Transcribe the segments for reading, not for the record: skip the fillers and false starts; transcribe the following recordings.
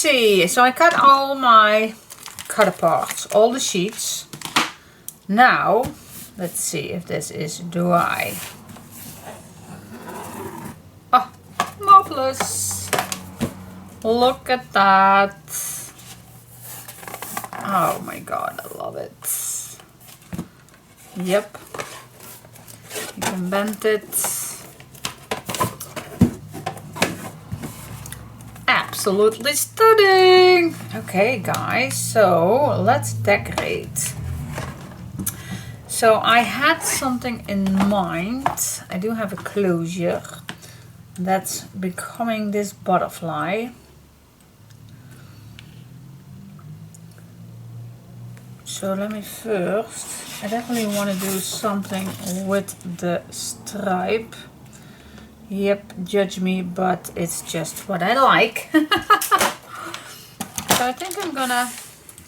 see. So I cut all my cut parts, all the sheets. Now, let's see if this is dry. Oh, marvelous. Look at that. Oh my god, I love it. Yep. You can bend it. Absolutely stunning. Okay guys, so let's decorate. So I had something in mind. I do have a closure that's becoming this butterfly. So let me first, I definitely want to do something with the stripe. Yep, judge me, but it's just what I like. So I think I'm gonna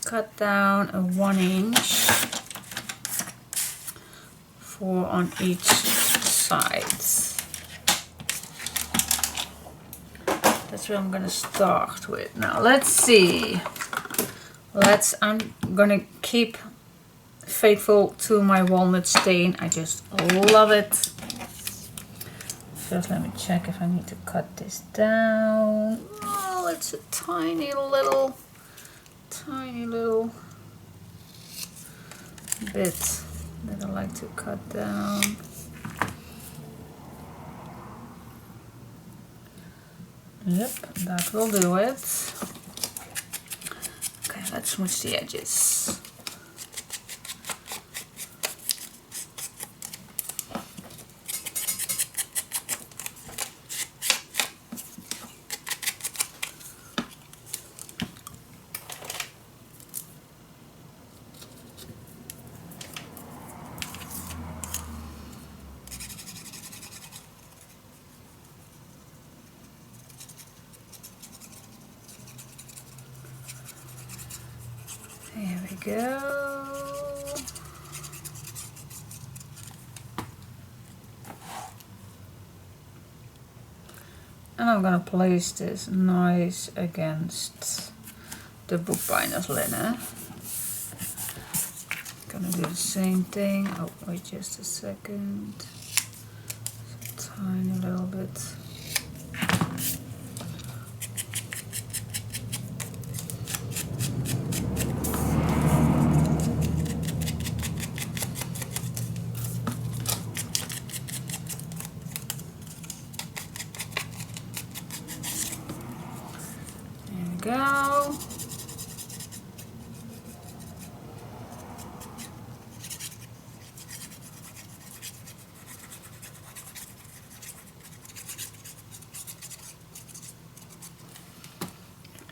cut down a 1 inch, 4 on each side. That's what I'm gonna start with. Now let's see. I'm gonna keep faithful to my walnut stain. I just love it. First, let me check if I need to cut this down. Oh, it's a tiny little bit that I like to cut down. Yep, that will do it. Okay, let's smooth the edges. There we go. And I'm gonna place this nice against the bookbinder's linen. Gonna do the same thing. Oh, wait just a second. Just a tiny little bit. Go.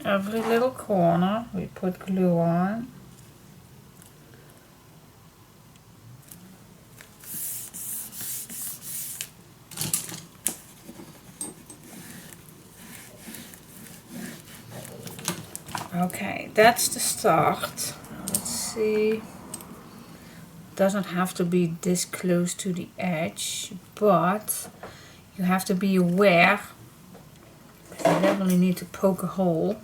Every little corner we put glue on. Okay, that's the start. Let's see. Doesn't have to be this close to the edge, but you have to be aware. You definitely need to poke a hole.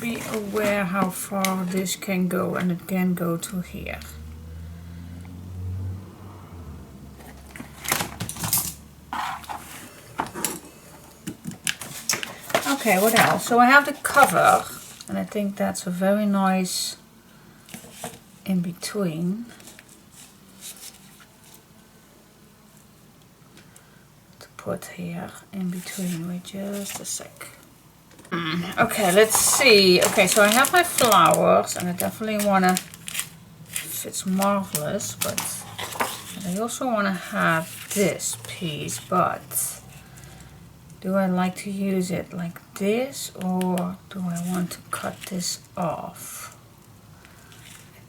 Be aware how far this can go, and it can go to here. Okay, what else? So I have the cover, and I think that's a very nice in between. To put here in between. Wait just a sec. Okay, let's see. Okay, so I have my flowers, and I definitely want to, it's marvelous, but I also want to have this piece, but do I like to use it like this, or do I want to cut this off?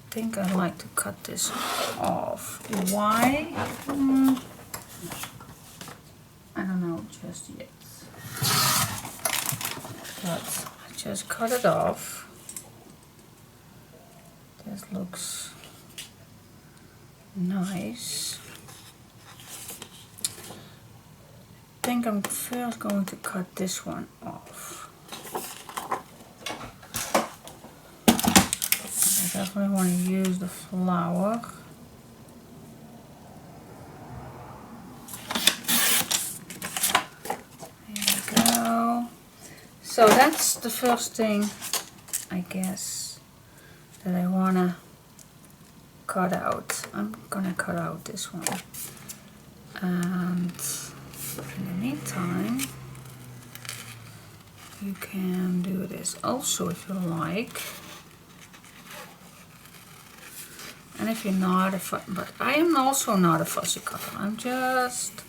I think I like to cut this off. Why? I don't know just yet. But just cut it off. This looks nice. I think I'm first going to cut this one off. I definitely want to use the flower. There we go. So that's the first thing, I guess, that I want to cut out. I'm going to cut out this one. And in the meantime, you can do this also if you like. And if you're not but I am also not a fussy cutter. I'm just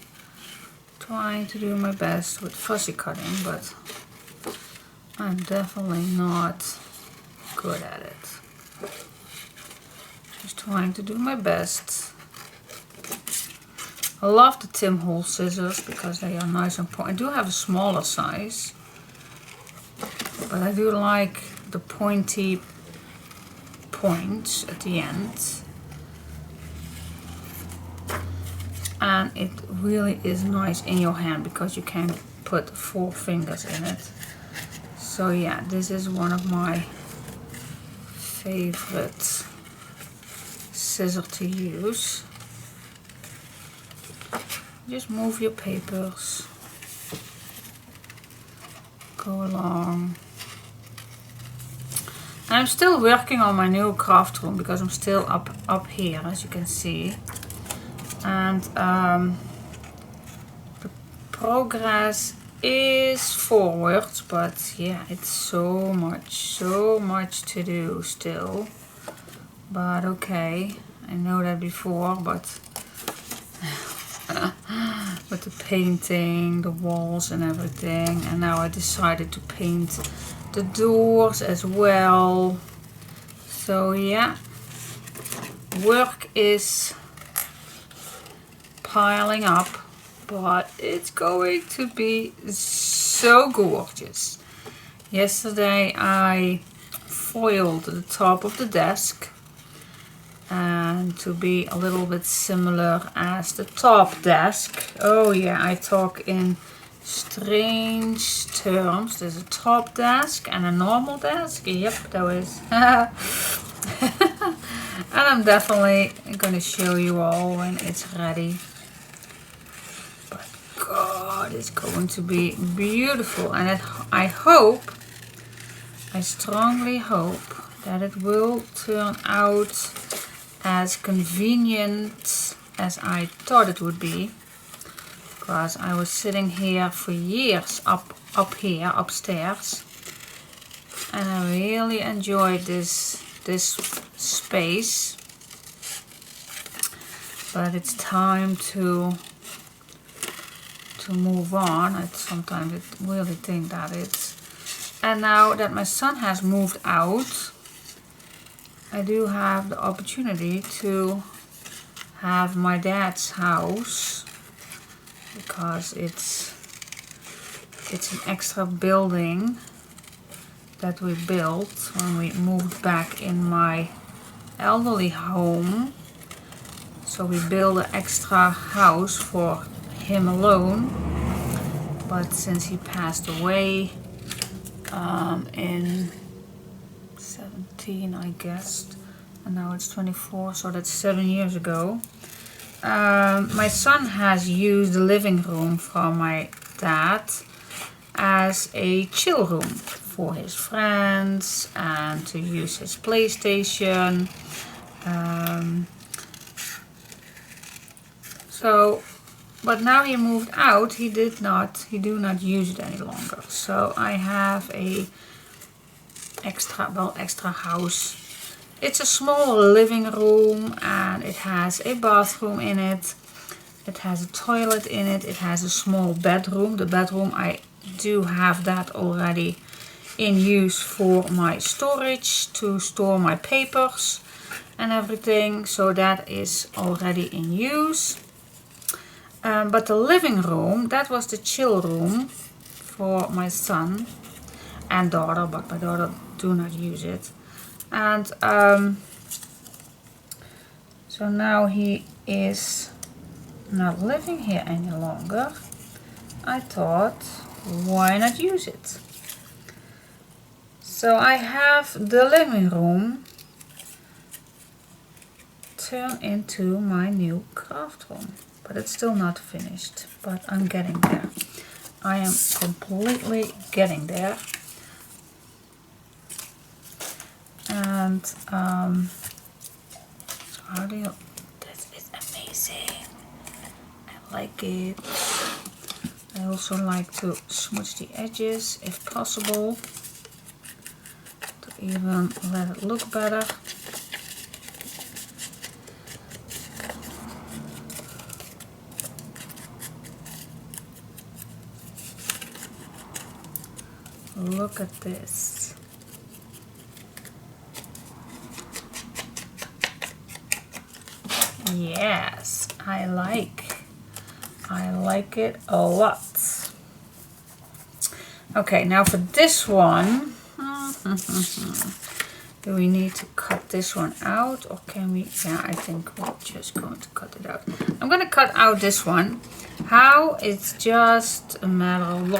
trying to do my best with fussy cutting, but I'm definitely not good at it. Just trying to do my best. I love the Tim Holtz scissors because they are nice and pointy. I do have a smaller size, but I do like the pointy points at the end. And it really is nice in your hand because you can put 4 fingers in it. So yeah, this is one of my favorite scissors to use. Just move your papers, go along. And I'm still working on my new craft room because I'm still up here, as you can see. And the progress is forwards, but yeah, it's so much to do still. But okay, I know that before, but with the painting, the walls and everything, and now I decided to paint the doors as well. So yeah, work is piling up, but it's going to be so gorgeous. Yesterday I foiled the top of the desk, and to be a little bit similar as the top desk. Oh yeah, I talk in strange terms. There's a top desk and a normal desk. Yep, there is. And I'm definitely going to show you all when it's ready. But God, it's going to be beautiful. And I strongly hope that it will turn out as convenient as I thought it would be, because I was sitting here for years up here upstairs, and I really enjoyed this space. But it's time to move on. I sometimes really think that it's, and now that my son has moved out, I do have the opportunity to have my dad's house, because it's an extra building that we built when we moved back in my elderly home. So we built an extra house for him alone, but since he passed away in 17, I guess, and now it's 24, so that's 7 years ago. My son has used the living room from my dad as a chill room for his friends and to use his PlayStation. But now he moved out, he do not use it any longer. So I have a extra house. It's a small living room, and it has a bathroom in it. It has a toilet in it. It has a small bedroom. The bedroom, I do have that already in use for my storage, to store my papers and everything. So that is already in use. But the living room, that was the chill room for my son. and daughter, but my daughter do not use it. And so now he is not living here any longer. I thought, why not use it? So I have the living room turned into my new craft room, but it's still not finished, but I'm getting there. I am completely getting there. And so how do you, this is amazing. I like it. I also like to smudge the edges if possible, to even let it look better. Look at this. Yes, I like it a lot. Okay, now for this one, do we need to cut this one out, or can we? Yeah, I think we're just going to cut it out. I'm going to cut out this one. How? It's just a matter of,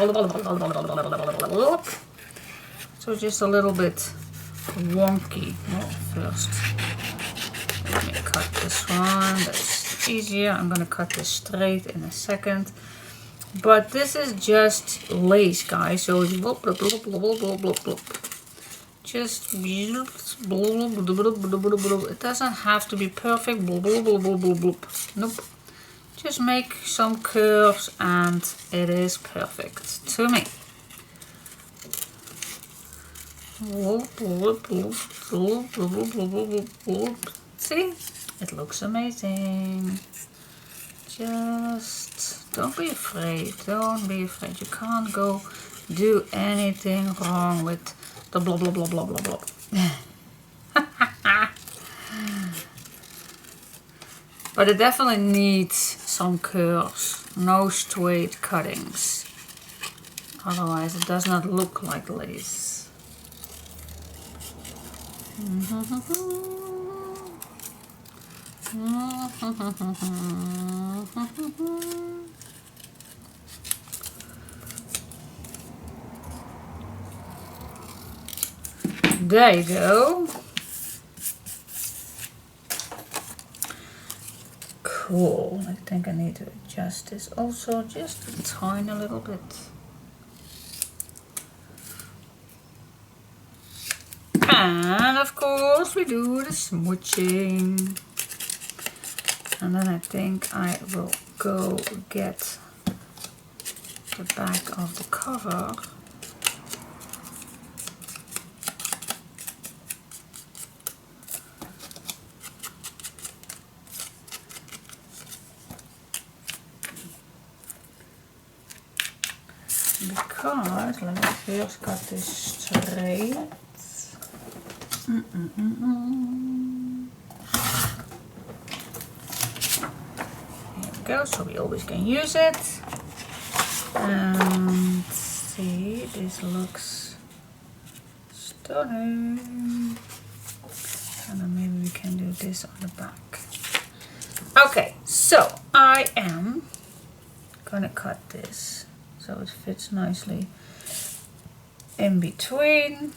so just a little bit wonky. Well, first, let me cut this one. That's easier. I'm going to cut this straight in a second. But this is just lace, guys. So it's blop, blop, blop, blop, blop, blop, blop. Just blop, blop, blop, blop, blop, blop. It doesn't have to be perfect. Blop, blop, blop, blop, blop, blop. Nope. Just make some curves and it is perfect to me. See? It looks amazing. Just don't be afraid. Don't be afraid. You can't go do anything wrong with the blah blah blah blah blah blah. But it definitely needs some curves, no straight cuttings. Otherwise it does not look like lace. There you go. Cool. I think I need to adjust this also just a tiny little bit. And of course we do the smooching. And then I think I will go get the back of the cover. Because, let me first cut this straight. There we go, so we always can use it. And see, this looks stunning. And then maybe we can do this on the back. Okay, so I am gonna cut this so it fits nicely in between.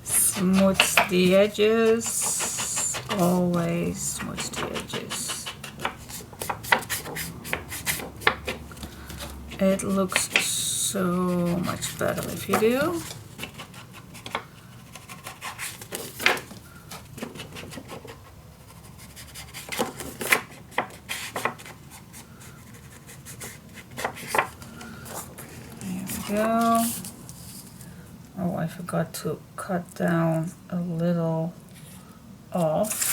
Smooth the edges, always smooth the edges. It looks so much better if you do. There we go. Oh, I forgot to cut down a little off.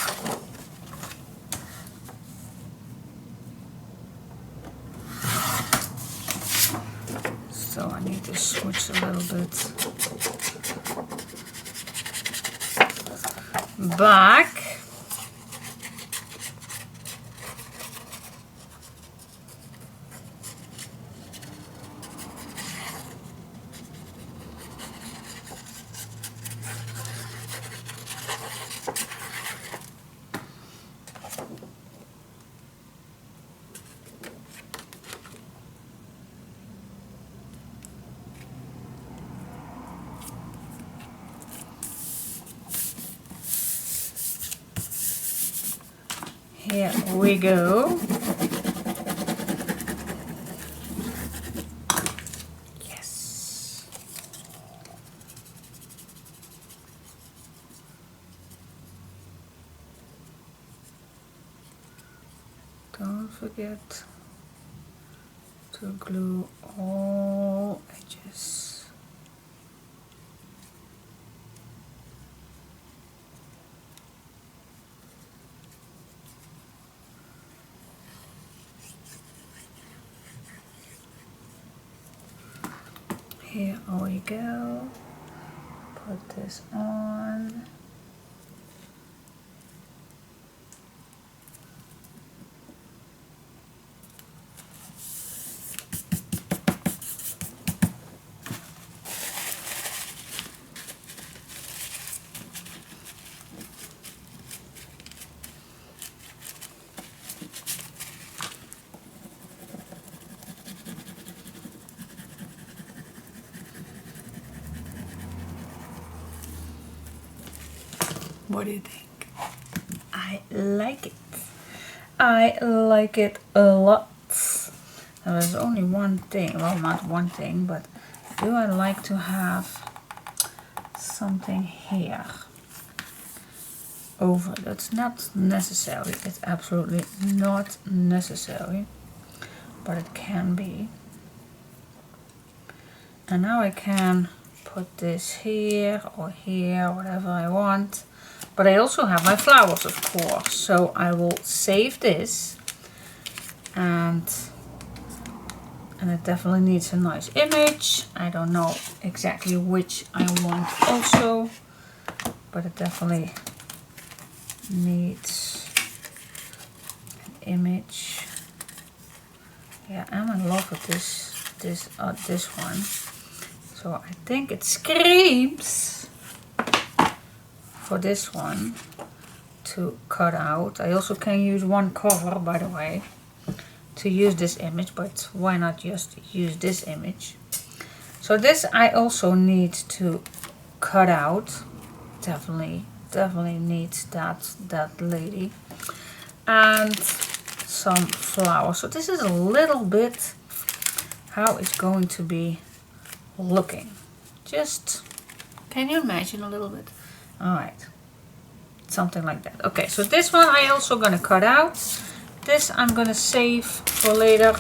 So I need to to switch a little bit back. Here we go. Yes. Don't forget to glue all edges. Here we go. Put this on. What do you think? I like it. I like it a lot. There's only one thing, well, not one thing, but do I like to have something here over? That's not necessary. It's absolutely not necessary, but it can be. And now I can put this here or here, whatever I want. But I also have my flowers, of course, so I will save this, and it definitely needs a nice image. I don't know exactly which I want also, but it definitely needs an image. Yeah, I'm in love with this one, so I think it screams for this one to cut out. I also can use one cover, by the way, to use this image, but why not just use this image? So this I also need to cut out. Definitely needs that lady, and some flowers. So this is a little bit how it's going to be looking. Just, can you imagine a little bit? Alright, something like that. Okay, so this one I also gonna cut out. This I'm gonna save for later.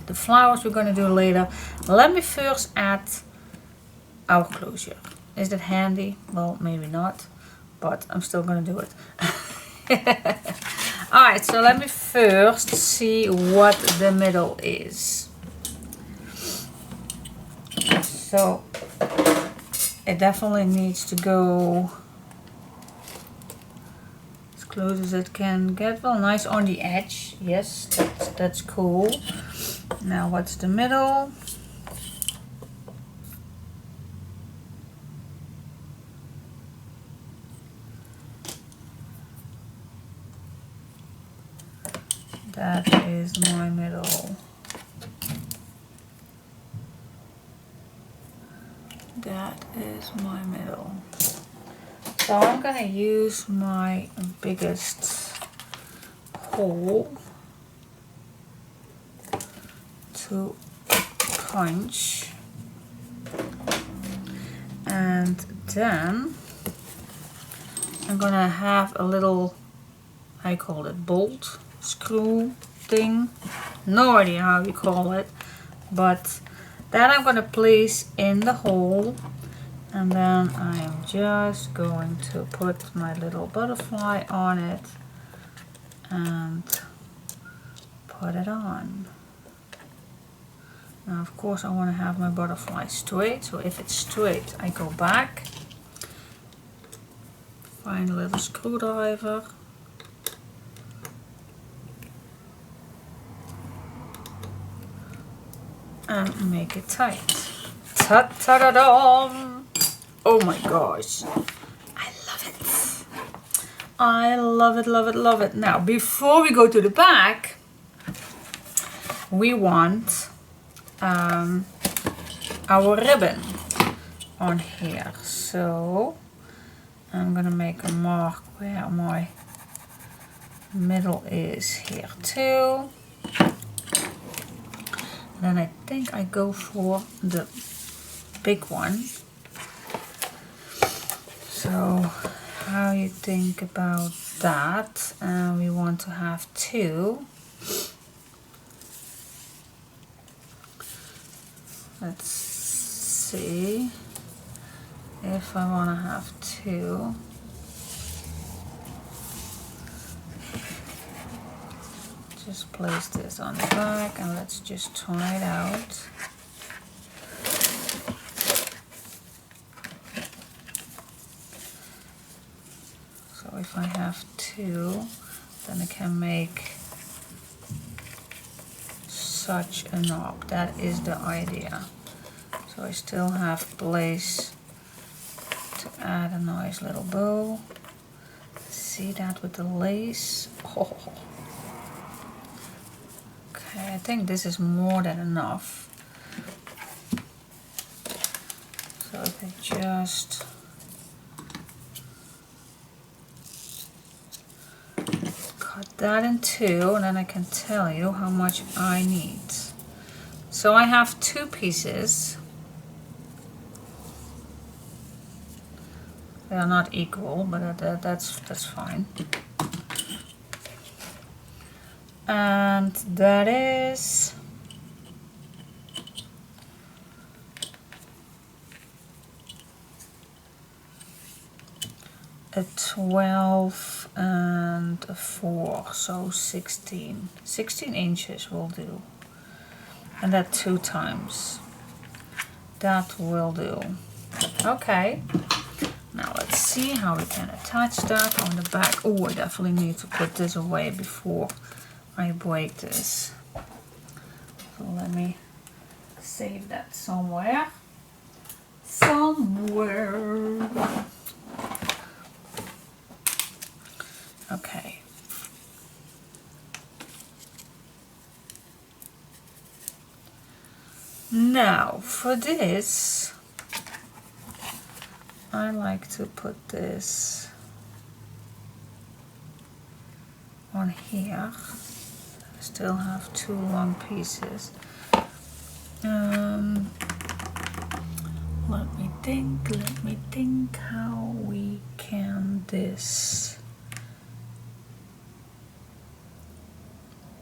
The flowers we're gonna do later. Let me first add our closure. Is that handy? Well, maybe not, but I'm still gonna do it. Alright, so let me first see what the middle is. So it definitely needs to go as close as it can get. Well, nice on the edge. Yes, that's cool. Now what's the middle? That is my middle. That is my middle. So I'm gonna use my biggest hole to punch, and then I'm gonna have a little, I call it bolt, screw thing, no idea how you call it, but that I'm gonna place in the hole, and then I'm just going to put my little butterfly on it and put it on. Now of course I want to have my butterfly straight, so if it's straight I go back, find a little screwdriver, and make it tight. Ta-ta-da-dum! Oh my gosh, I love it. I love it, love it, love it. Now before we go to the back, we want our ribbon on here. So I'm gonna make a mark where my middle is here too. Then I think I go for the big one. So how you think about that? We want to have 2. Let's see if I want to have 2. Just place this on the back and let's just try it out. So if I have 2, then I can make such a knob. That is the idea. So I still have place to add a nice little bow. See that with the lace? Oh. Okay, I think this is more than enough. So if I just cut that in 2, and then I can tell you how much I need. So I have 2 pieces. They are not equal, but that's fine. And that is a 12 and a 4, so 16 inches will do, and that 2 times. That will do. Okay, now let's see how we can attach that on the back. Oh, I definitely need to put this away before I break this. So let me save that somewhere. Okay. Now for this, I like to put this on here. Still have 2 long pieces. Let me think how we can this.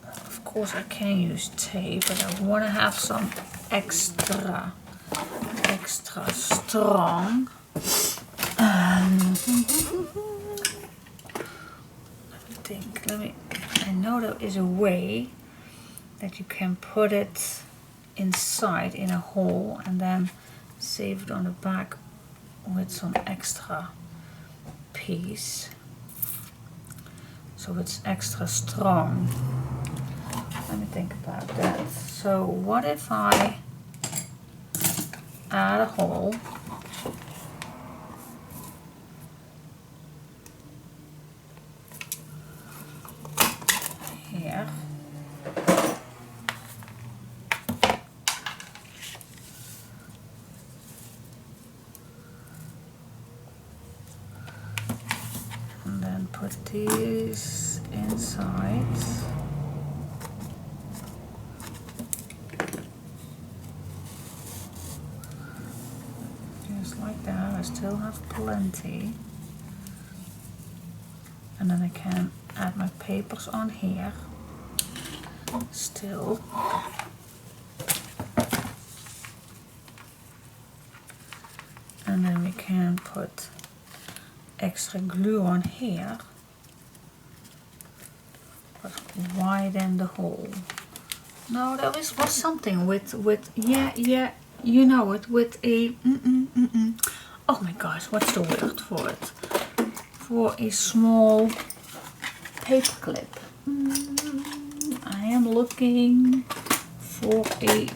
Of course I can use tape, but I want to have some extra strong. I know there is a way that you can put it inside in a hole and then save it on the back with some extra piece, so it's extra strong. Let me think about that. So what if I add a hole here, and then put these inside. Just like that. I still have plenty. And then I can add my papers on here still. And then we can put extra glue on here, but widen the hole. No, there was something with yeah, you know it, with a oh my gosh, what's the word for it? For a small paper clip. I am looking for a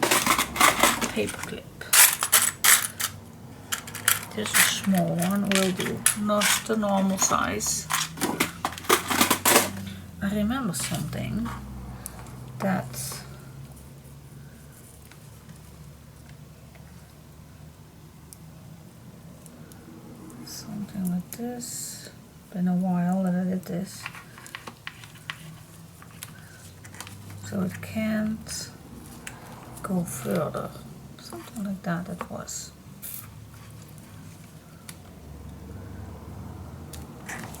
paper clip. Just a small one will do, not the normal size. I remember something that something like this. Been a while that I did this. So it can't go further. Something like that it was.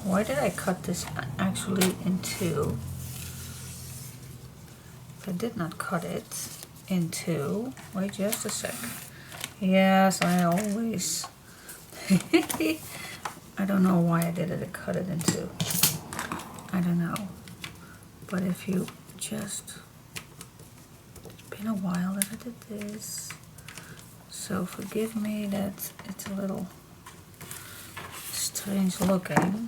Why did I cut this actually in two? If I did not cut it in two, wait just a sec. Yes, I always, I don't know why I did it, I cut it in two. I don't know. But if you just, it's been a while that I did this. So forgive me that it's a little strange looking.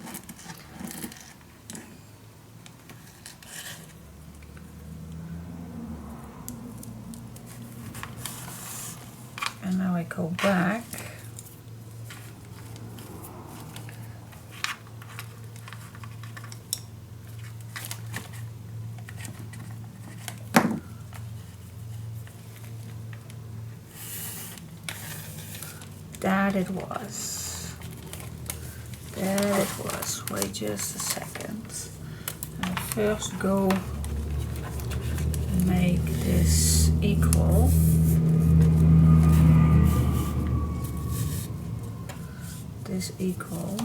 And now I go back. That it was. That it was. Wait just a second. I first go make this equal. This equal.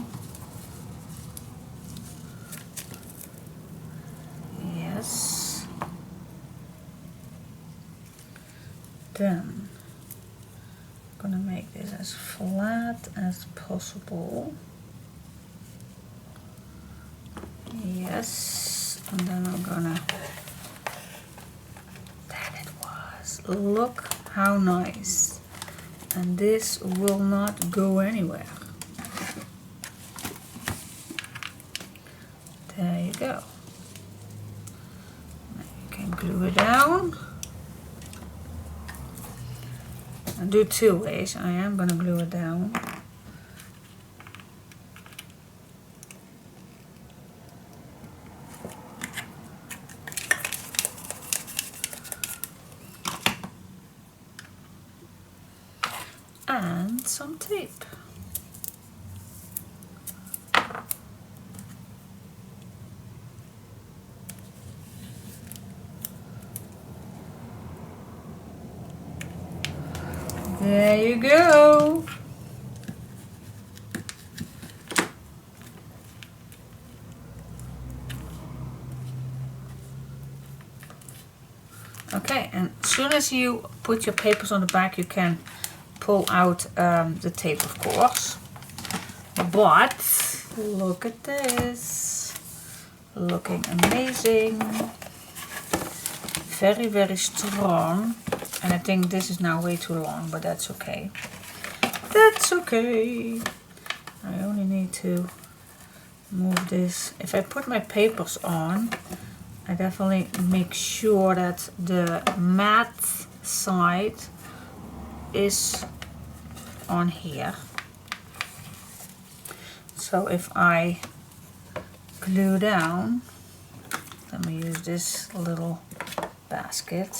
Yes. Then I'm gonna make this as flat as possible. Yes, and then I'm gonna, that it was. Look how nice. And this will not go anywhere. There you go. Now you can glue it down. I'll do two ways. I am going to glue it down. And some tape. There you go. Okay, and as soon as you put your papers on the back, you can pull out the tape, of course. But look at this. Looking amazing. Very, very strong. And I think this is now way too long, but that's okay. That's okay. I only need to move this. If I put my papers on, I definitely make sure that the matte side is on here. So if I glue down, let me use this little basket.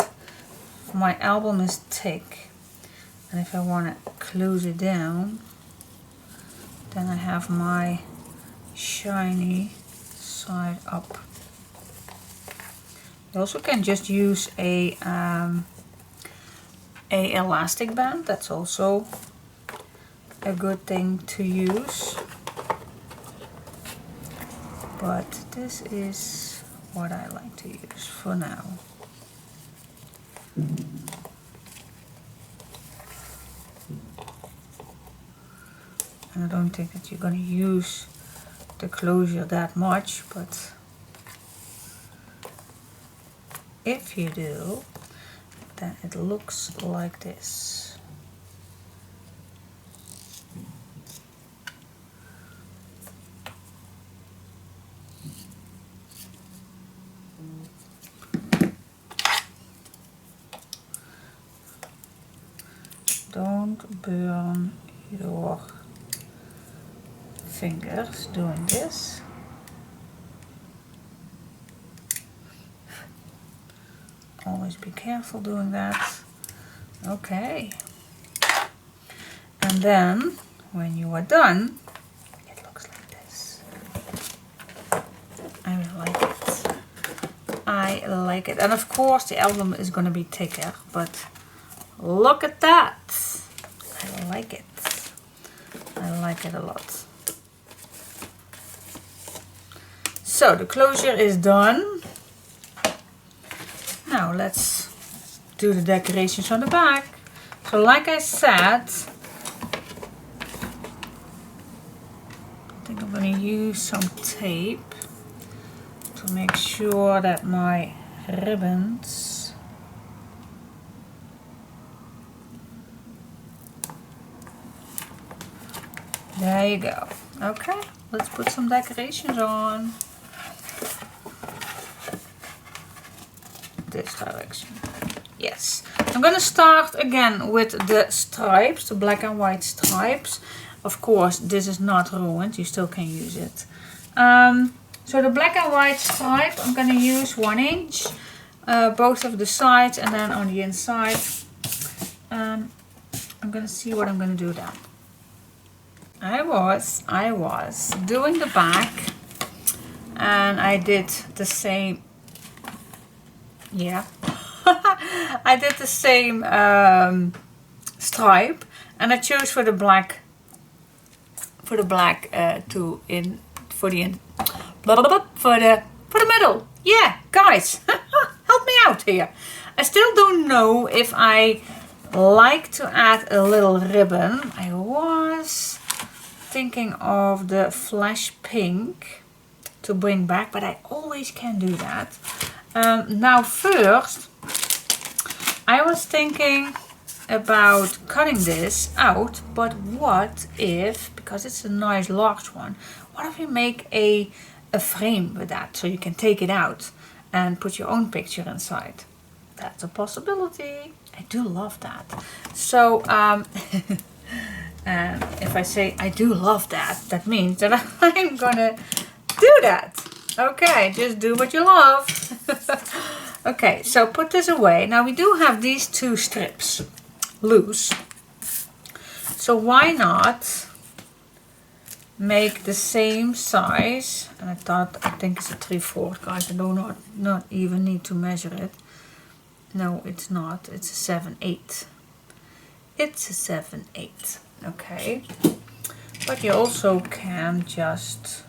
My album is thick, and if I want to close it down, then I have my shiny side up. You also can just use a elastic band. That's also a good thing to use. But this is what I like to use for now. And I don't think that you're going to use the closure that much, but if you do, then it looks like this. Don't burn your fingers doing this. Always be careful doing that. Okay. And then when you are done, it looks like this. I really like it. I like it. And of course the album is going to be thicker, but look at that. I like it. I like it a lot. So the closure is done. Now let's do the decorations on the back. So like I said, I think I'm going to use some tape to make sure that my ribbons there you go. Okay, let's put some decorations on. This direction. Yes. I'm gonna start again with the stripes, the black and white stripes. Of course, this is not ruined, you still can use it. So the black and white stripe, I'm gonna use 1 inch, both of the sides and then on the inside. I'm gonna see what I'm gonna do then. I was doing the back and I did the same. Yeah, I did the same stripe, and I chose for the black for the middle. Yeah, guys, help me out here. I still don't know if I like to add a little ribbon. I was thinking of the flash pink to bring back, but I always can do that. Now first, I was thinking about cutting this out, but what if, because it's a nice large one, what if we make a frame with that so you can take it out and put your own picture inside? That's a possibility. I do love that. So and if I say I do love that, that means that I'm gonna do that. Okay, just do what you love. Okay, so put this away. Now we do have these 2 strips loose. So why not make the same size? And I think it's a 3/4, guys. I do not even need to measure it. No, it's not. It's a 7/8. It's a 7/8. Okay. But you also can just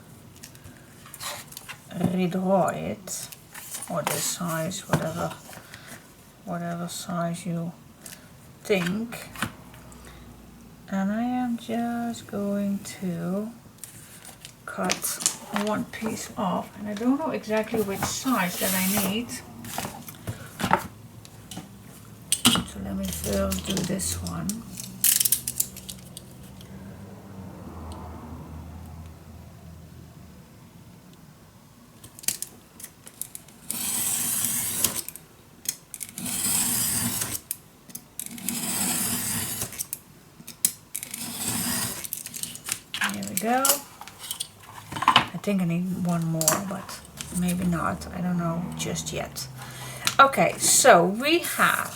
redraw it, or this size, whatever size you think. And I am just going to cut 1 piece off, and I don't know exactly which size that I need. So let me first do this one. Go. I think I need 1 more, but maybe not. I don't know just yet. Okay, so we have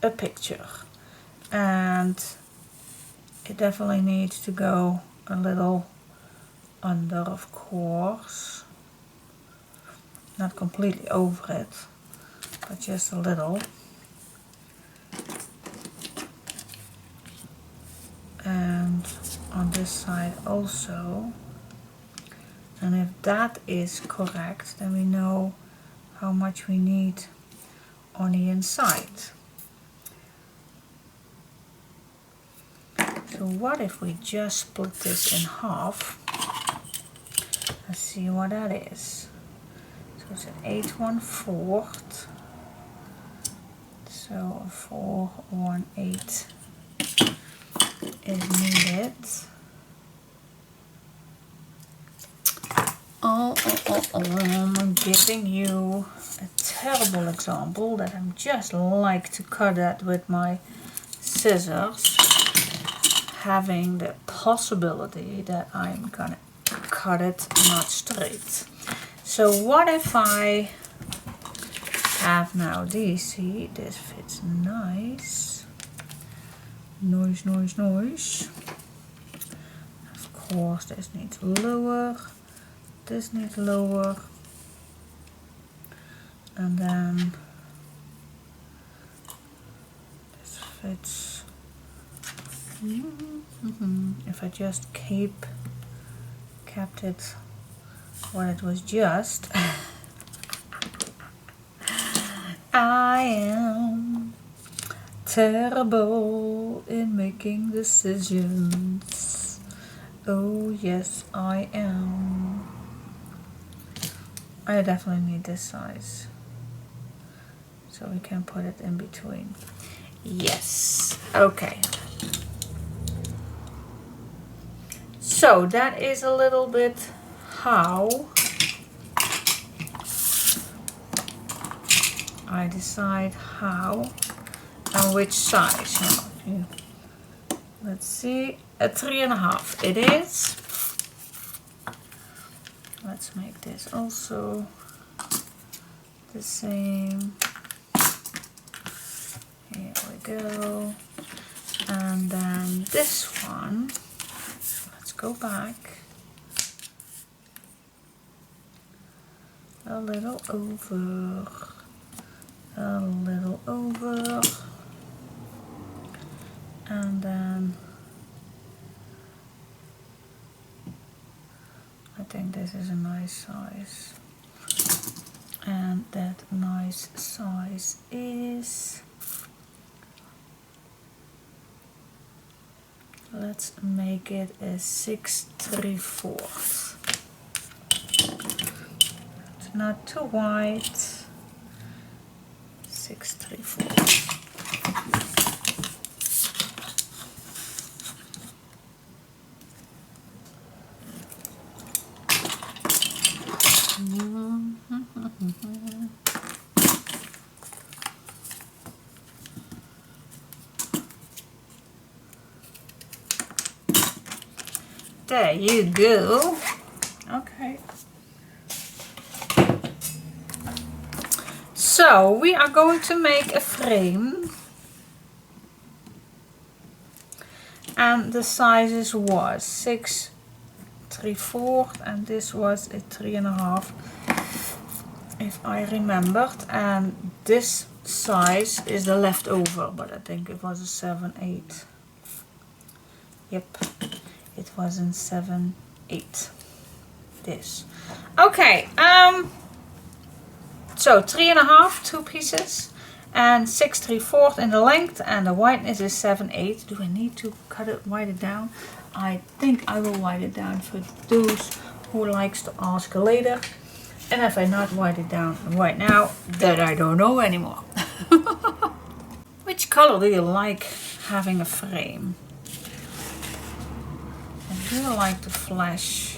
a picture, and it definitely needs to go a little under, of course. Not completely over it, but just a little. And on this side also. And if that is correct, then we know how much we need on the inside. So what if we just split this in half? Let's see what that is. So it's an 8 1/4. So a 4, 1, 8 is needed. I'm giving you a terrible example that I'm just like to cut it with my scissors, having the possibility that I'm gonna cut it not straight. So what if I have now these? See, this fits nice. Nice. Of course, this needs lower. This needs lower. And then this fits. If I just kept it what it was just. I am terrible in making decisions. Oh yes, I am. I definitely need this size, so we can put it in between. Yes, okay. So that is a little bit how I decide how and which size. Now, let's see, a 3.5 it is. Let's make this also the same. Here we go. And then this one, let's go back a little over, a little over, and then I think this is a nice size, and that nice size is, let's make it a 6/3. It's not too wide. 6/3. There you go. Okay. So we are going to make a frame, and the sizes was 6/3 and this was a 3.5 if I remembered, and this size is the leftover, but I think it was a 7/8. Yep, it was in 7/8. This. Okay, so 3.5, 2 pieces, and 6/3 in the length, and the wideness is 7/8. Do I need to cut it, write it down? I think I will write it down for those who likes to ask later. And if I not write it down right now, then I don't know anymore. Which color do you like having a frame? I do like the flash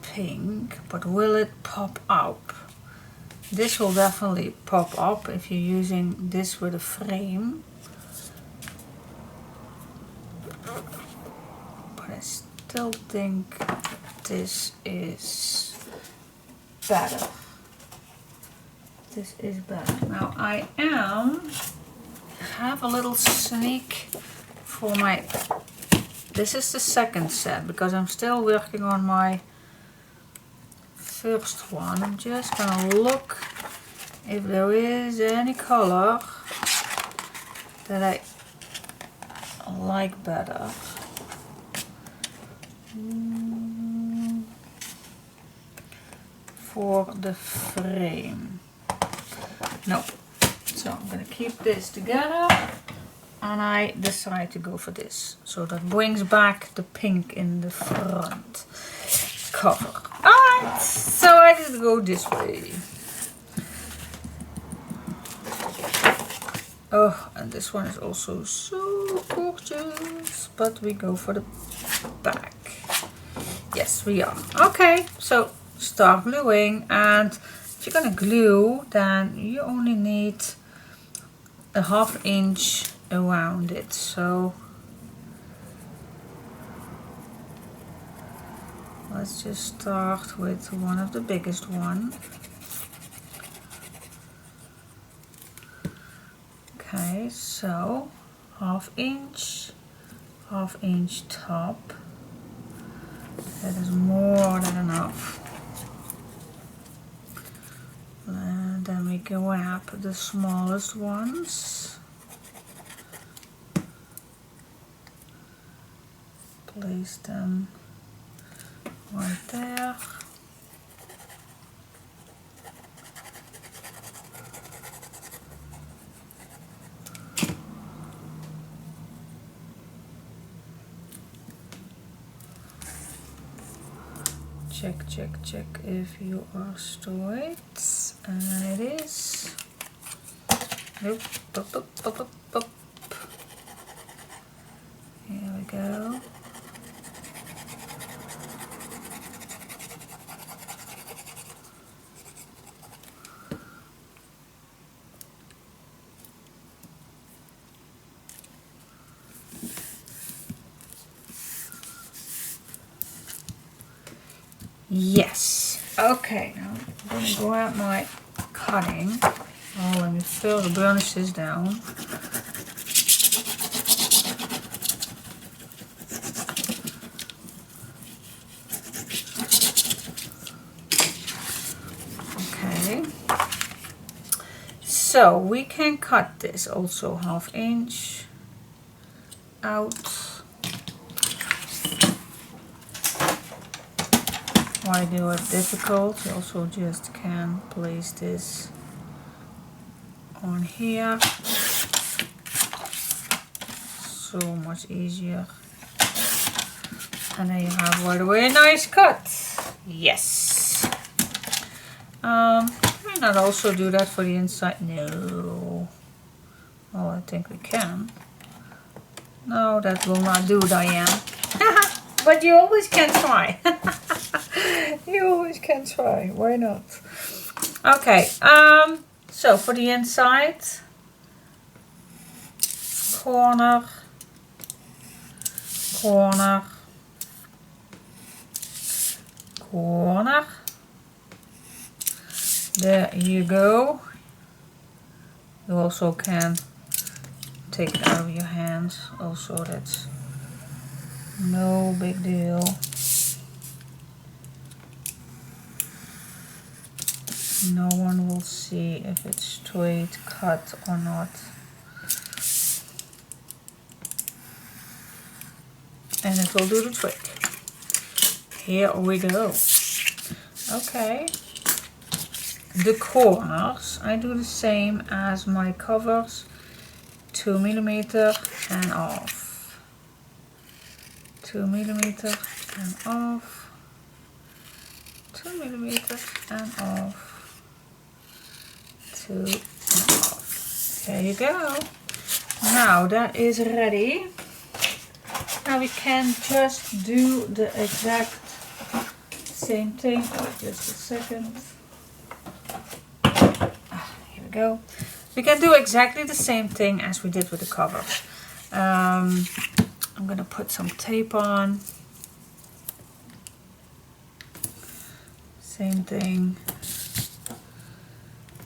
pink, but will it pop up? This will definitely pop up if you're using this with a frame. But I still think this is better. This is better. Now I have a little sneak for my, this is the second set because I'm still working on my first one. I'm just gonna look if there is any color that I like better. For the frame. Nope. So I'm gonna keep this together, and I decide to go for this. So that brings back the pink in the front cover. Alright, so I just go this way. Oh, and this one is also so gorgeous, but we go for the back. Yes, we are. Okay, so start gluing, and if you're gonna glue, then you only need a 1/2 inch around it. So let's just start with one of the biggest one. Okay, so 1/2 inch, 1/2 inch top. That is more than enough. And then we grab the smallest ones. Place them right there. Check, check, check if you are straight, and it is. Nope, up, up, up, up, up. Here we go. Yes. Okay, now I'm going to grab my cutting. Oh, let me fill the burnishes down. Okay. So we can cut this also 1/2 inch out. Why do it difficult? You also just can place this on here. So much easier. And then you have right away a nice cut. Yes. Can we not also do that for the inside? No. Oh, I think we can. No, that will not do, Diane. But you always can try. You always can try. Why not? Okay. So for the inside, corner, corner, corner. There you go. You also can take it out of your hands. Also, that's no big deal. No one will see if it's straight cut or not. And it will do the trick. Here we go. Okay. The corners, I do the same as my covers. 2 millimeter and off. 2 millimeter and off. 2 millimeter and off. 2 and off. There you go. Now that is ready. Now we can just do the exact same thing. Oh, just a second. Here we go. We can do exactly the same thing as we did with the cover. I'm gonna put some tape on. Same thing.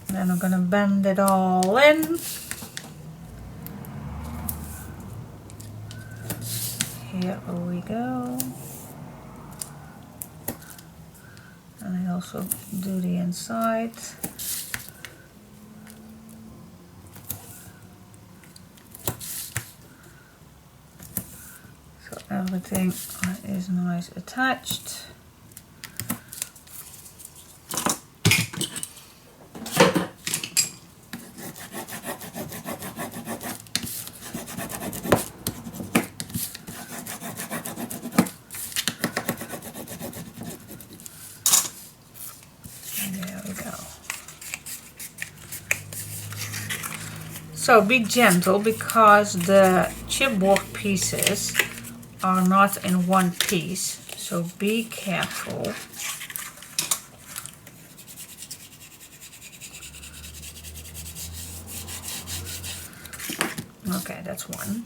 Then I'm gonna bend it all in. Here we go. And I also do the inside. So everything is nice attached. So be gentle because the chipboard pieces are not in one piece, so be careful. Okay, that's one.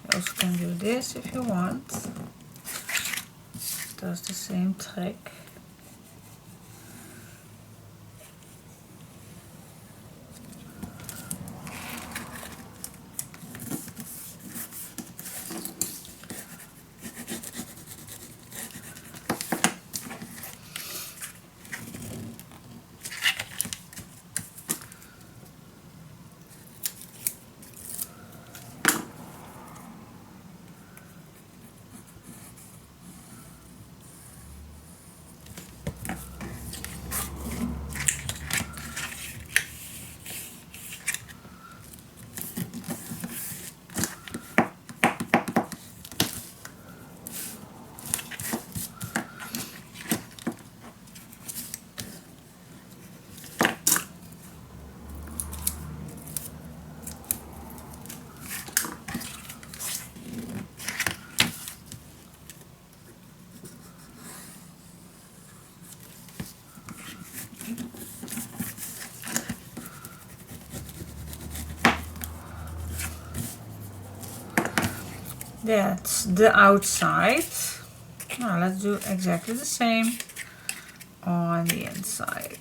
You also can do this if you want. Does the same trick. That's the outside. Now let's do exactly the same on the inside.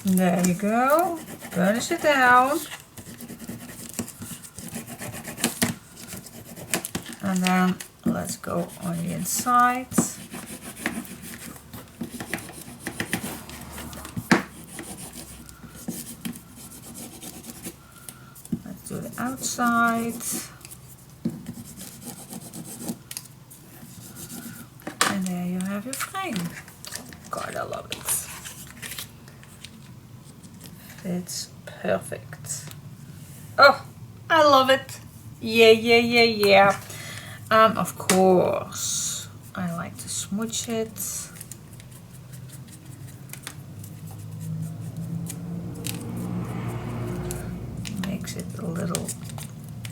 There you go. Burnish it down. And then let's go on the inside. Let's do the outside. And there you have your frame. God, I love it. It's perfect. Oh, I love it. Yeah, yeah, yeah, yeah. Of course, I like to smooch it. Makes it a little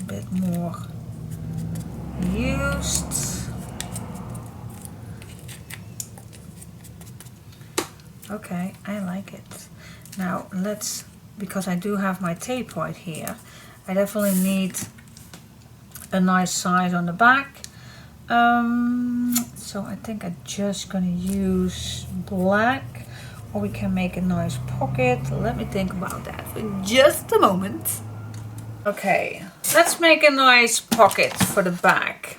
bit more used. Okay, I like it. Now let's, because I do have my tape right here, I definitely need a nice size on the back. So I think I'm just gonna use black, or we can make a nice pocket. Let me think about that for just a moment. Okay, let's make a nice pocket for the back.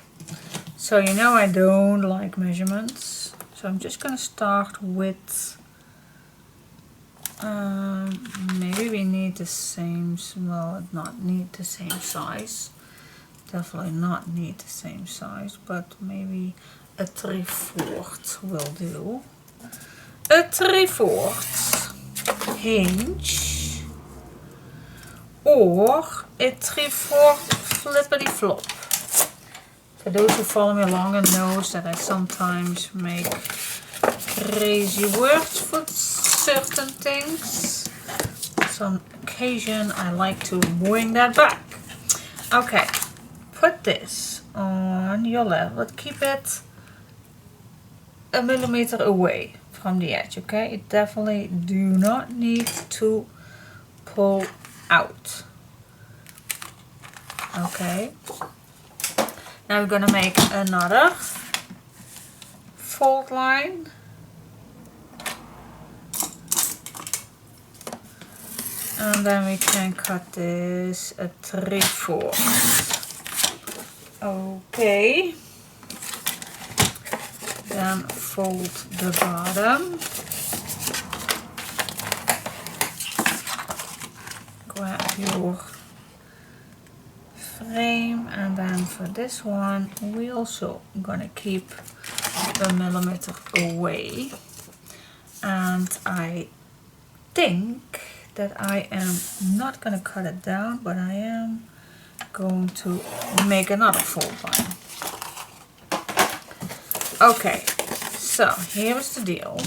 So you know I don't like measurements, so I'm just gonna start with maybe we need the same, well, not need the same size. Definitely not need the same size, but maybe a 3/4 will do. A 3/4 hinge or a 3/4 flippity flop. For those who follow me along and knows that I sometimes make crazy words for certain things. On some occasion I like to bring that back. Okay, put this on your level, but keep it a millimeter away from the edge, okay? You definitely do not need to pull out. Okay. Now we're gonna make another fold line. And then we can cut this a 3/4. Okay. Then fold the bottom. Grab your frame, and then for this one we also gonna keep a millimeter away. And I think that I am not gonna cut it down, but I am going to make another fold line. Okay, so here is the deal.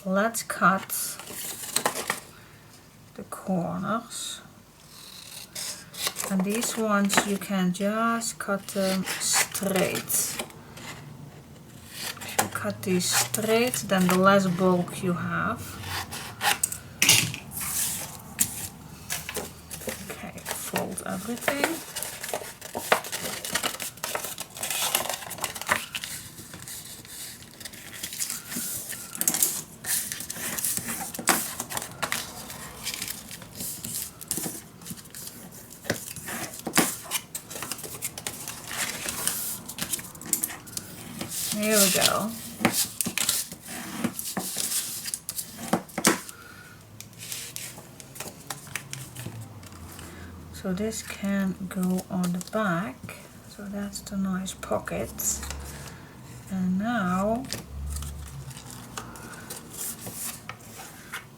Let's cut the corners. And these ones you can just cut them straight. If you cut these straight, then the less bulk you have. Okay, fold everything. Here we go. So this can go on the back. So that's the nice pocket. And now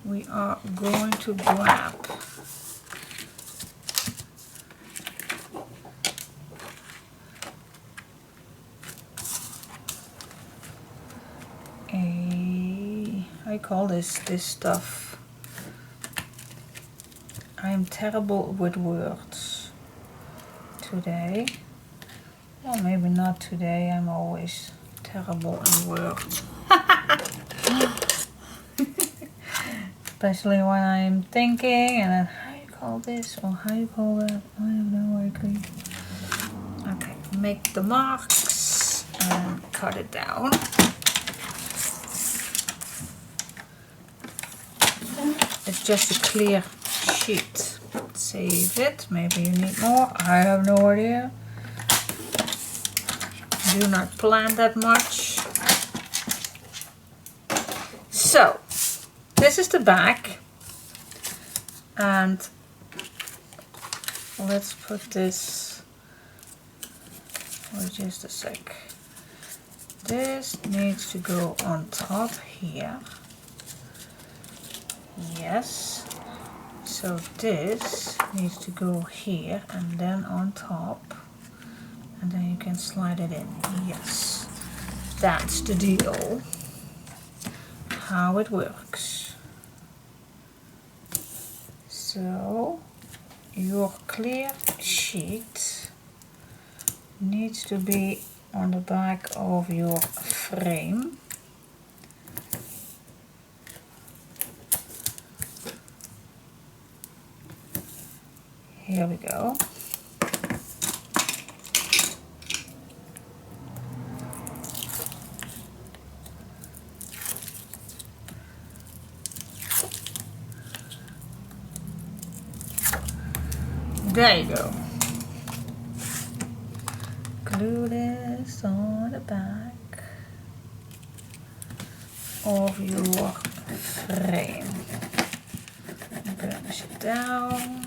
we are going to grab I call this stuff. I'm terrible with words today. Well, maybe not today. I'm always terrible in words. Especially when I'm thinking and then how you call this or how you call that. I have no idea. Okay, make the marks and cut it down. It's just a clear sheet. Save it. Maybe you need more. I have no idea. Do not plan that much. So, this is the back. And let's put this, or just a sec. This needs to go on top here. Yes, so this needs to go here and then on top, and then you can slide it in. Yes, that's the deal, how it works. So your clear sheet needs to be on the back of your frame. Here we go. There you go. Glue this on the back of your frame. Burnish it down.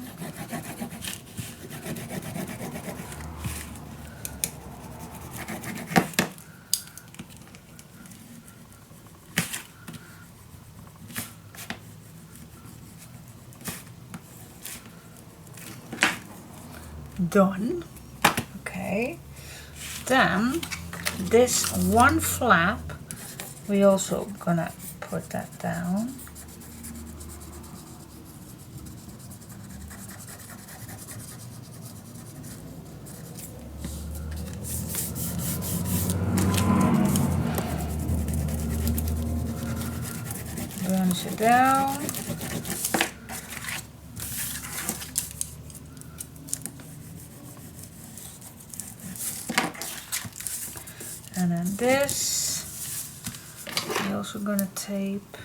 done. Okay, then this one flap, we also gonna put that down. Burnish it down. And then this, we're also gonna tape.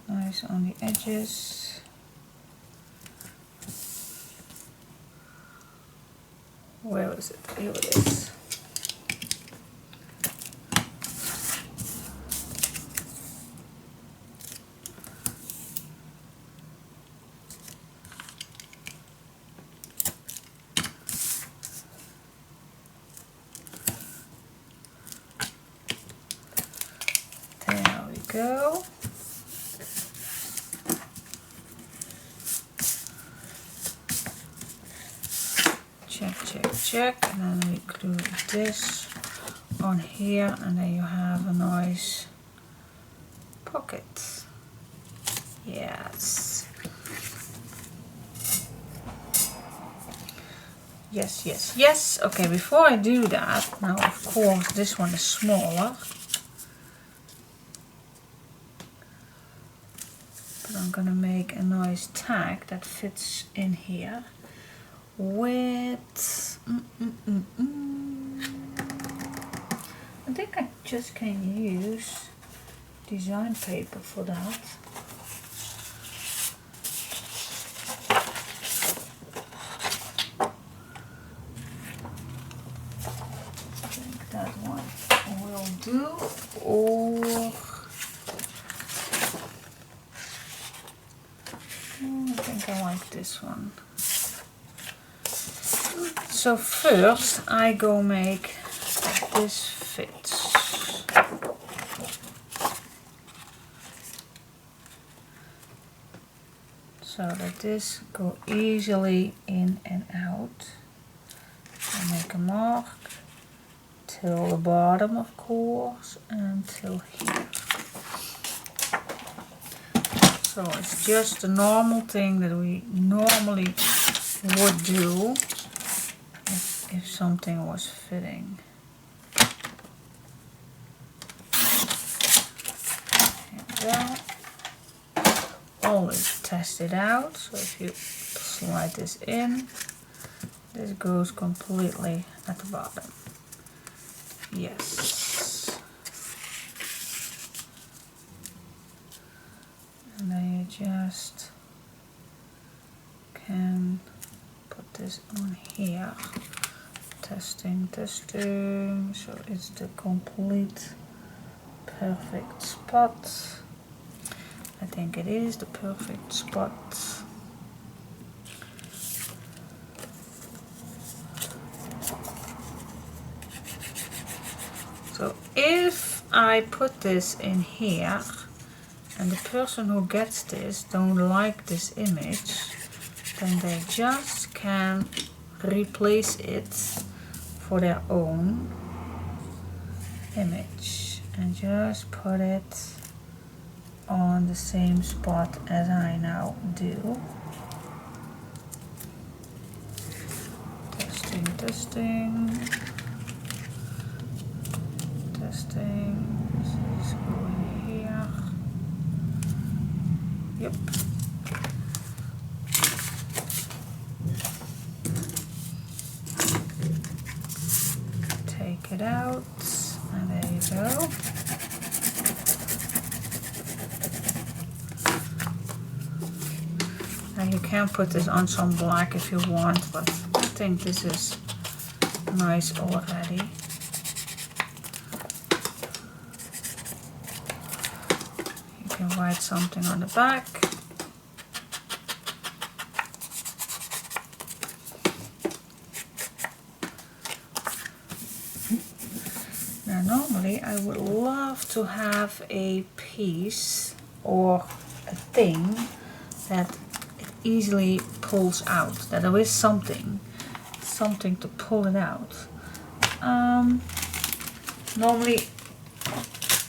Nice on the edges. Where is it? Here it is. There we go. Check, check, check, and then we glue this on here, and then you have a nice pocket. Yes. Yes, yes, yes. Okay, before I do that, now of course this one is smaller. But I'm gonna make a nice tag that fits in here with I think I just can use design paper for that. I think that one will do, or I think I like this one. So first I go make that this fits. So that this go easily in and out. I make a mark till the bottom, of course, and till here. So it's just the normal thing that we normally would do if something was fitting. Here we go. Always test it out. So if you slide this in, this goes completely at the bottom. Yes. And then you just can put this on here. Testing, testing. So it's the complete perfect spot. I think it is the perfect spot. So if I put this in here and the person who gets this don't like this image, then they just can replace it for their own image and just put it on the same spot as I now do. Testing, testing, testing. This is going here. Yep. Take it out, and there you go. Now you can put this on some black if you want, but I think this is nice already. You can write something on the back. Now normally I would love to have a piece or a thing that it easily pulls out, that there is something to pull it out. Normally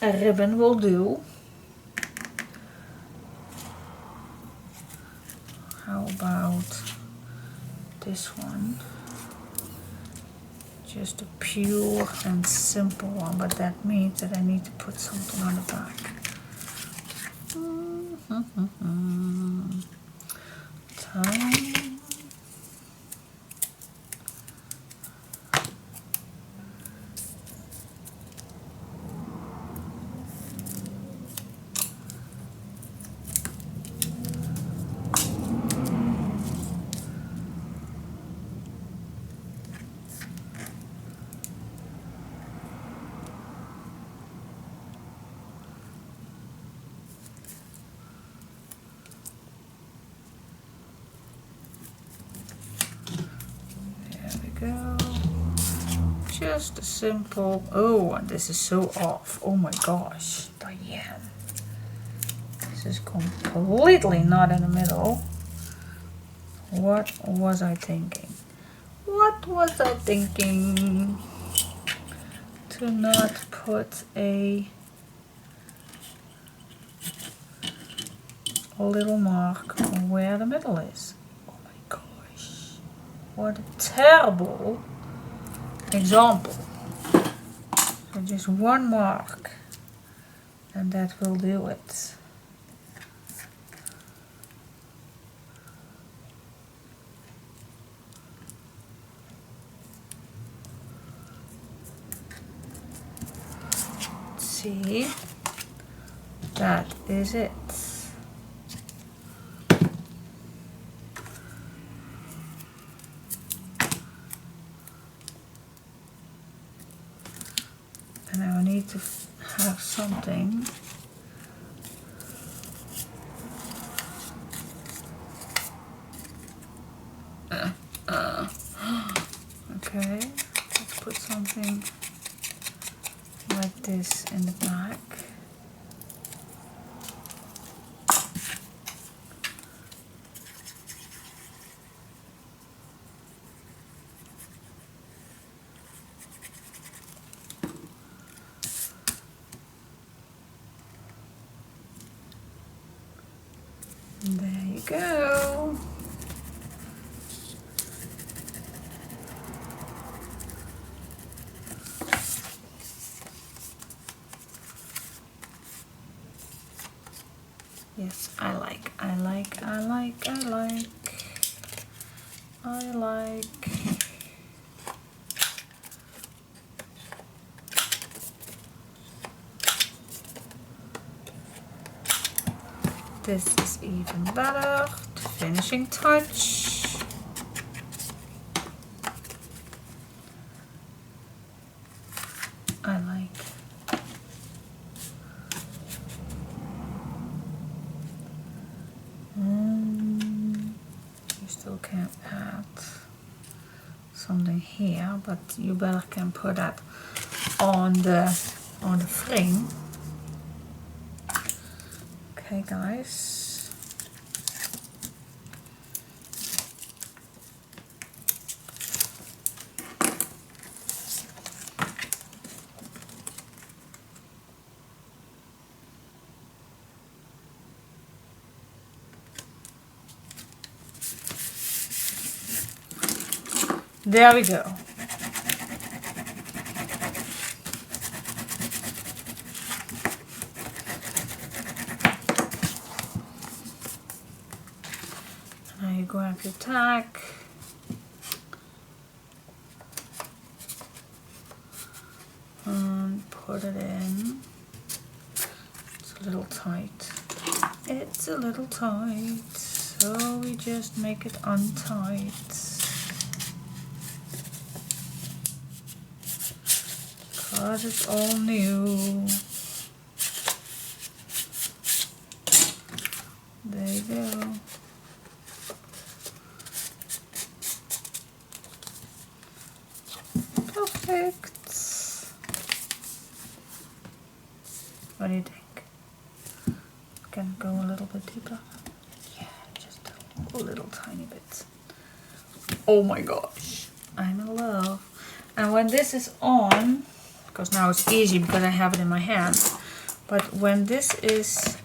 a ribbon will do. How about this one? Just a pure and simple one, but that means that I need to put something on the back. Time. Go. Just a simple, oh, and this is so off. Oh my gosh, Diane. This is completely not in the middle. What was I thinking? What was I thinking? To not put a little mark on where the middle is. What a terrible example. So just one mark and that will do it. See, that is it. And I will need to have something okay, let's put something like this in the back. There you go. Yes, I like. This is even better. The finishing touch. I like. You still can add something here, but you better can put that on the frame. Okay, guys. There we go. Now you grab your tack. And put it in. It's a little tight. It's a little tight. So we just make it untight. Because it's all new. There you go. Perfect. little tiny bit. Oh my gosh, I'm in love. And when this is on, because now it's easy because I have it in my hand, but when this is,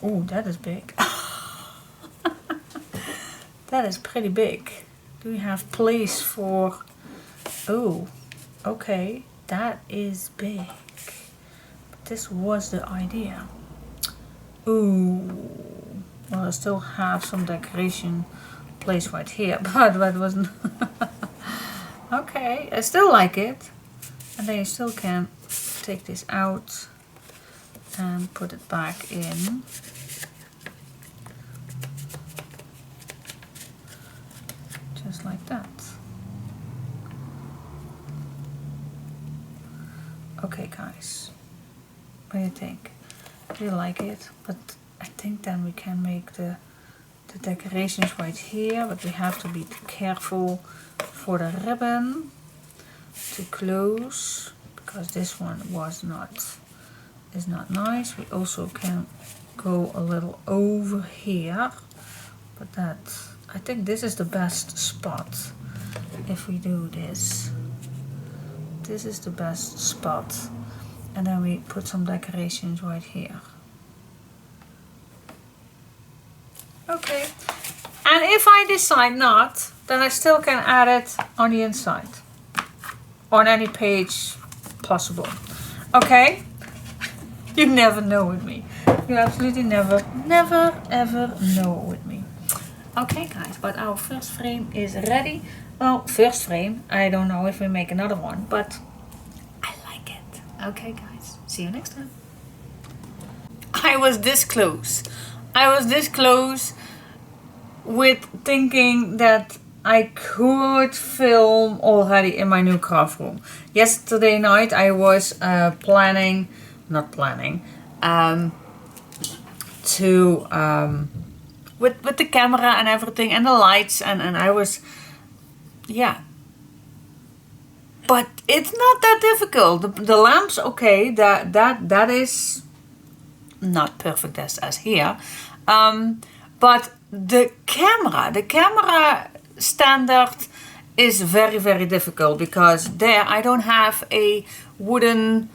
oh, that is big. That is pretty big. Do we have place for, oh, okay, that is big. But this was the idea. Ooh, well, I still have some decoration place right here, but that wasn't. Okay, I still like it. And then you still can take this out and put it back in. Just like that. Okay guys, what do you think? Do you like it? But I think then we can make the decorations right here, but we have to be careful for the ribbon to close, because this one is not nice. We also can go a little over here, but I think this is the best spot. If we do this, this is the best spot, and then we put some decorations right here. Okay, and if I decide not, then I still can add it on the inside, on any page possible. Okay, you never know with me. You absolutely never ever know with me. Okay guys, but our first frame is ready. Well, first frame, I don't know if we make another one, but I like it. Okay guys, see you next time. I was this close. I was this close with thinking that I could film already in my new craft room. Yesterday night I was with the camera and everything and the lights and I was, yeah. But it's not that difficult. The lamps, okay, that is not perfect as here. But the camera standard is very, very difficult, because there I don't have a wooden,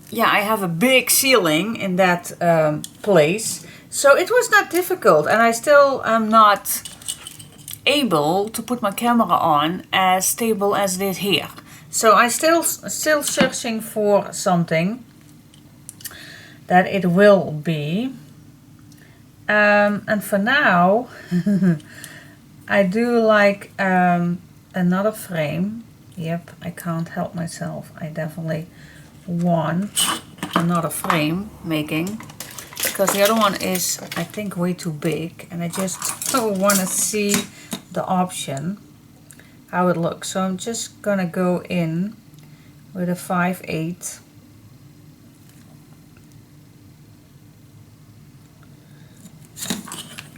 yeah, I have a big ceiling in that place. So it was not difficult, and I still am not able to put my camera on as stable as it is here. So I still searching for something that it will be. And for now, I do like another frame. Yep, I can't help myself. I definitely want another frame making, because the other one is, I think, way too big, and I just want to see the option, how it looks. So I'm just gonna go in with a 5/8.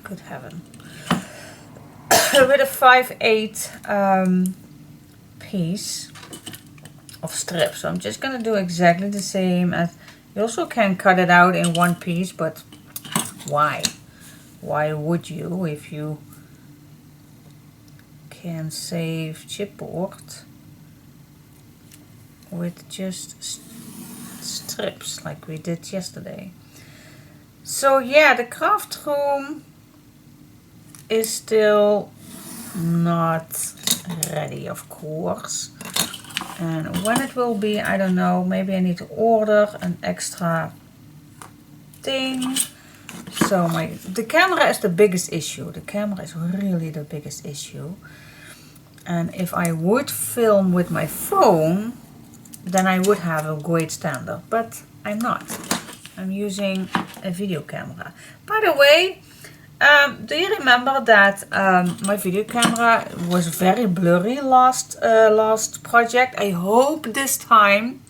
Good heaven. With a 5/8 piece of strip. So I'm just gonna do exactly the same as, you also can cut it out in one piece, but why? Why would you, if you can save chipboard with just strips like we did yesterday? So yeah, the craft room is still not ready, of course, and when it will be, I don't know. Maybe I need to order an extra thing. So the camera is the biggest issue. The camera is really the biggest issue, and if I would film with my phone, then I would have a great standard, but I'm not. I'm using a video camera. By the way, do you remember that my video camera was very blurry last project? I hope this time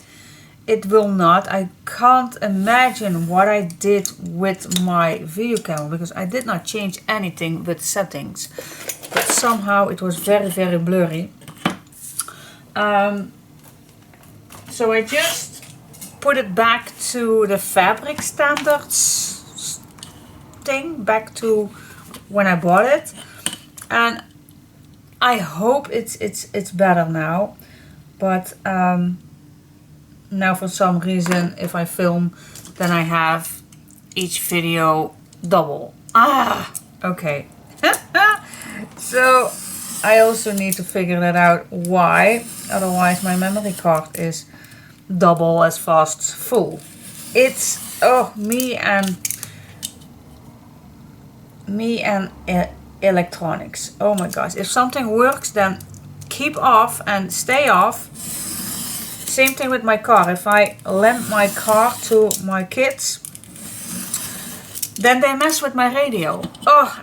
it will not. I can't imagine what I did with my video camera, because I did not change anything with settings, but somehow it was very, very blurry. So I just put it back to the fabric standards sculpting back to when I bought it, and I hope it's better now. But now for some reason, if I film, then I have each video double. Okay. So I also need to figure that out why. Otherwise my memory card is double as fast full. It's me and electronics. Oh my gosh. If something works, then keep off and stay off. Same thing with my car. If I lend my car to my kids, then they mess with my radio.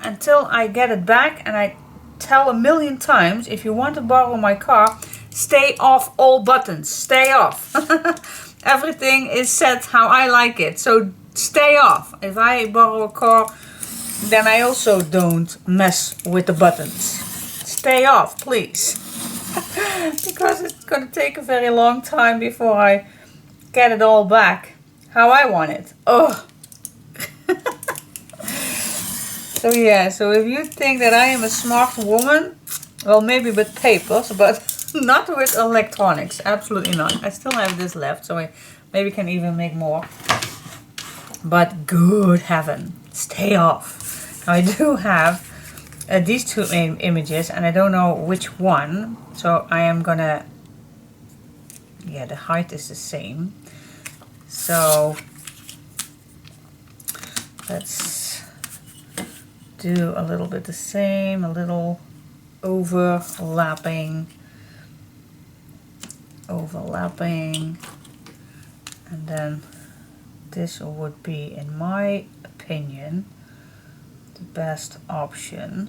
Until I get it back, and I tell a million times, if you want to borrow my car, stay off all buttons. Stay off. Everything is set how I like it. So stay off. If I borrow a car, then I also don't mess with the buttons. Stay off, please. Because it's going to take a very long time before I get it all back how I want it. So yeah, so if you think that I am a smart woman, well, maybe with papers, but not with electronics. Absolutely not. I still have this left, so I maybe can even make more. But good heaven, stay off. Now I do have these two images, and I don't know which one, so I am gonna, yeah, the height is the same, so let's do a little bit the same, a little overlapping, and then this would be, in my opinion, the best option.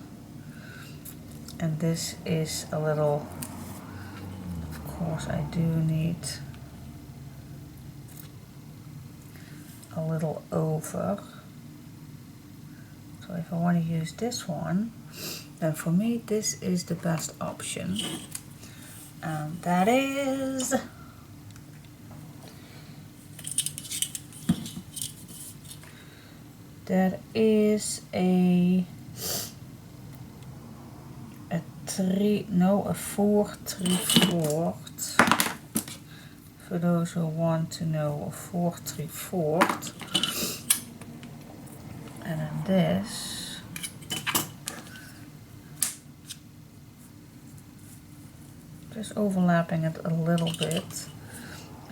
And this is a little, of course I do need a little over. So if I want to use this one, then for me this is the best option. And that is a 4/3/4. For those who want to know, a 4/3/4. And then this just overlapping it a little bit,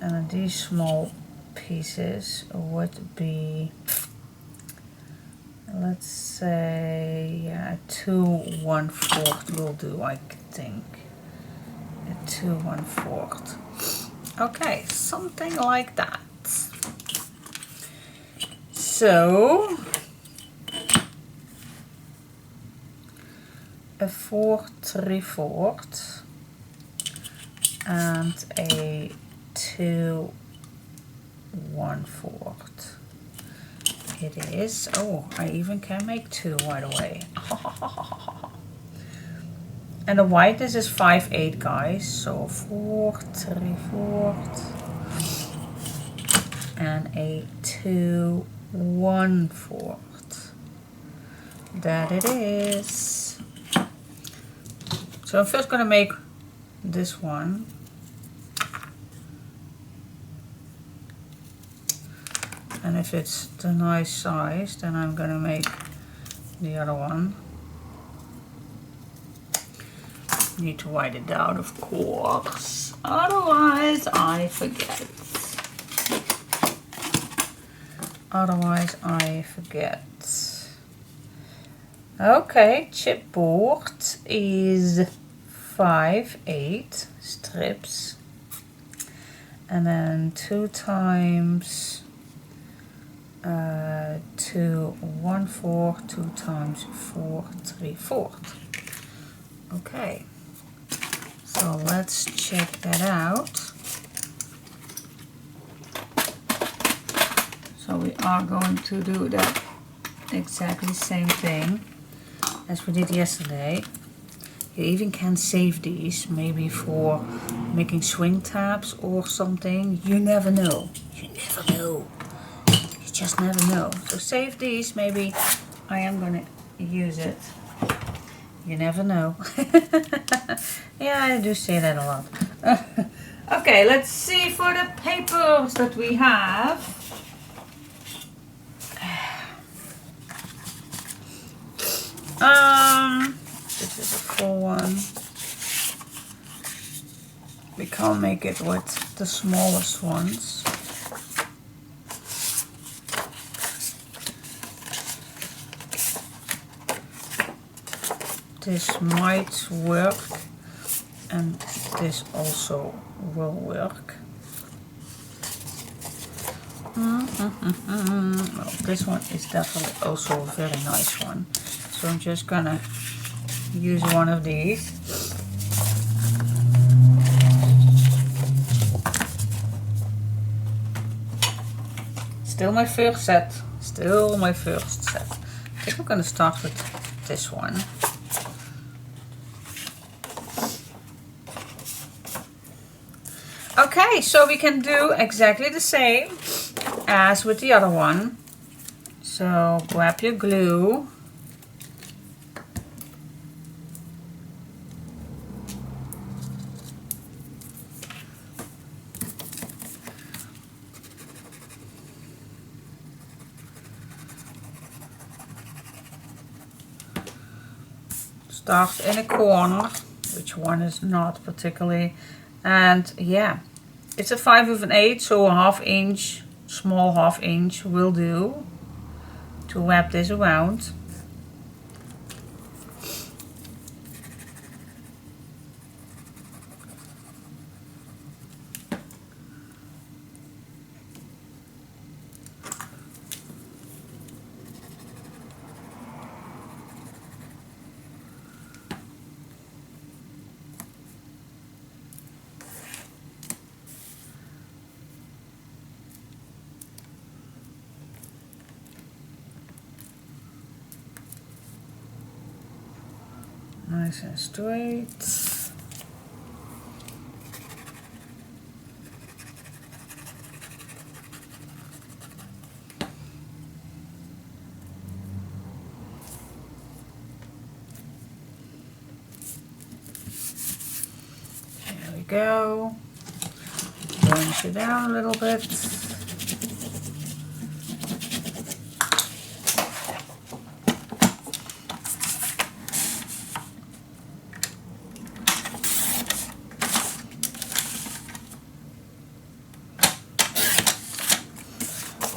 and then these small pieces would be, let's say, yeah, a 2/1/4 will do, I think. A 2/1/4. Okay, something like that. So a 4/3/4 and a 2/1/4. It is. Oh, I even can make two right away. And the whiteness is 5/8, guys. So 4/3/4 and a 2/1/4. That it is. So I'm first gonna make this one. And if it's the nice size, then I'm gonna make the other one. Need to write it down, of course. Otherwise I forget. Okay, chipboard is 5/8 strips. And then 2 times 2/1/4, 2 times 4/3/4. Okay, so let's check that out. So we are going to do that exactly same thing as we did yesterday. You even can save these, maybe for making swing tabs or something. You never know. You never know. You just never know. So save these maybe I am going to use it. You never know. Yeah, I do say that a lot. Okay, let's see for the papers that we have. This is a full one. We can't make it with the smallest ones. This might work, and this also will work. Well, this one is definitely also a very nice one. So I'm just gonna use one of these. Still my first set. Still my first set. I think I'm gonna start with this one. Okay, so we can do exactly the same as with the other one. So grab your glue. Start in a corner, which one is not particularly, and yeah, it's a 5/8, so a 1/2 inch, small 1/2 inch will do to wrap this around. Nice and straight. There we go. Burnish it down a little bit.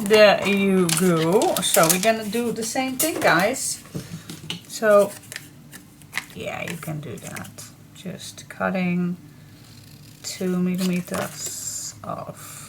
There you go. So we're gonna do the same thing, guys. So yeah, you can do that. Just cutting 2 millimeters off.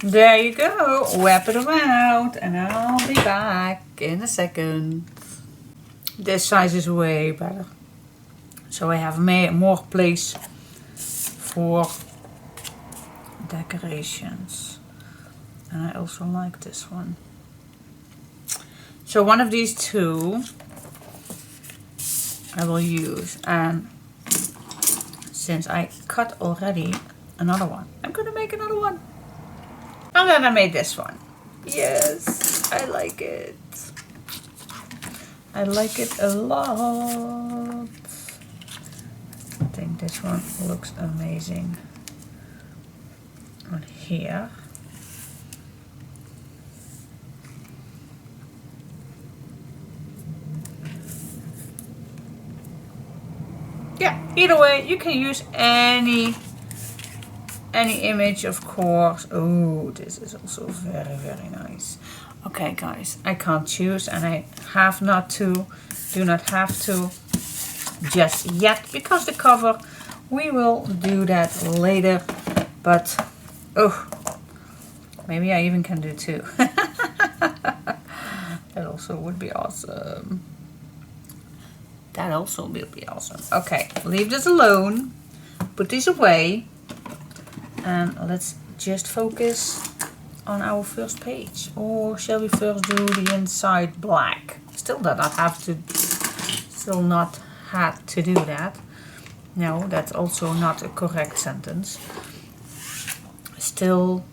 There you go, wrap it around and I'll be back in a second. This size is way better. So I have more place for decorations. And I also like this one. So one of these two I will use, and since I cut already another one, I'm gonna make another one. And then I made this one. Yes, I like it. I like it a lot. I think this one looks amazing on here. Yeah, either way, you can use any image, of course. Oh, this is also very, very nice. Okay, guys, I can't choose, and I have not to, do not have to just yet, because the cover, we will do that later But, oh, maybe I even can do 2. That also would be awesome. That also will be awesome. Okay, leave this alone. Put these away. And let's just focus on our first page. Or shall we first do the inside black? Still not have to do that. No, that's also not a correct sentence. Still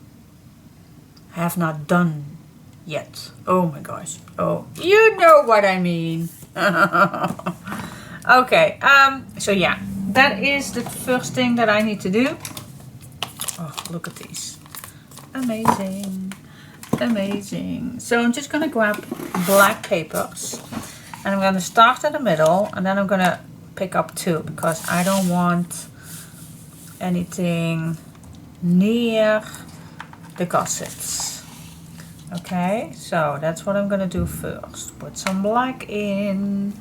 have not done yet. Oh my gosh. Oh, you know what I mean. Okay, so yeah, that is the first thing that I need to do. Oh, look at these. Amazing. Amazing. So I'm just going to grab black papers. And I'm going to start in the middle. And then I'm going to pick up 2. Because I don't want anything near the gussets. Okay, so that's what I'm going to do first. Put some black in.